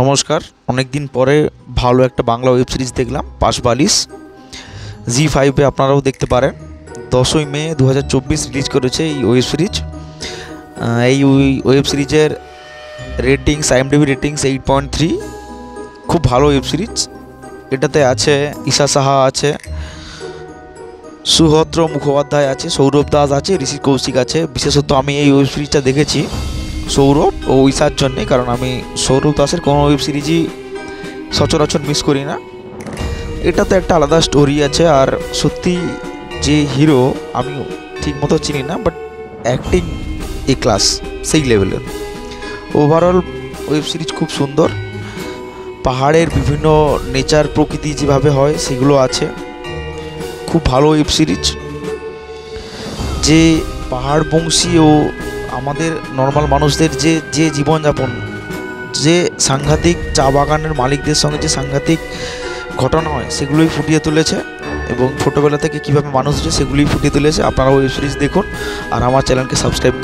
নমস্কার, অনেক দিন পরে ভালো একটা বাংলা ওয়েব সিরিজ দেখলাম, পাশবালিশ। জি5-এ আপনারাও দেখতে পারেন। 10ই মে 2024 রিলিজ করেছে এই ওয়েব সিরিজ। এই ওয়েব সিরিজের রেটিংস, IMDb রেটিংস 8.3। খুব ভালো ওয়েব সিরিজ। এটাতে আছে ঈশা সাহা আছে, সুহদ্র মুখোপাধ্যায় আছে, সৌরভ দাস আছে, ঋষি কৌশিক আছে। বিশেষত আমি এই ওয়েব সিরিজটা দেখেছি সৌরভ ও ঈশার জন্যে, কারণ আমি সৌরভ দাসের কোনো ওয়েব সিরিজই সচরাচর মিস করি না। এটাতে একটা আলাদা স্টোরি আছে, আর সত্যি যে হিরো আমি ঠিক মতো চিনি না, বাট অ্যাক্টিং এ ক্লাস, সেই লেভেলের। ওভারঅল ওয়েব সিরিজ খুব সুন্দর। পাহাড়ের বিভিন্ন নেচার, প্রকৃতি যেভাবে হয় সেগুলো আছে। খুব ভালো ওয়েব সিরিজ। যে পাহাড়বংশী ও আমাদের নর্মাল মানুষদের যে জীবনযাপন, যে সাংঘাতিক চা বাগানের মালিকদের সঙ্গে যে সাংঘাতিক ঘটনা হয়, সেগুলোই ফুটিয়ে তুলেছে। এবং ছোটোবেলা থেকে কীভাবে মানুষ হচ্ছে সেগুলোই ফুটিয়ে তুলেছে। আপনারা ওয়েব সিরিজ দেখুন আর আমার চ্যানেলকে সাবস্ক্রাইব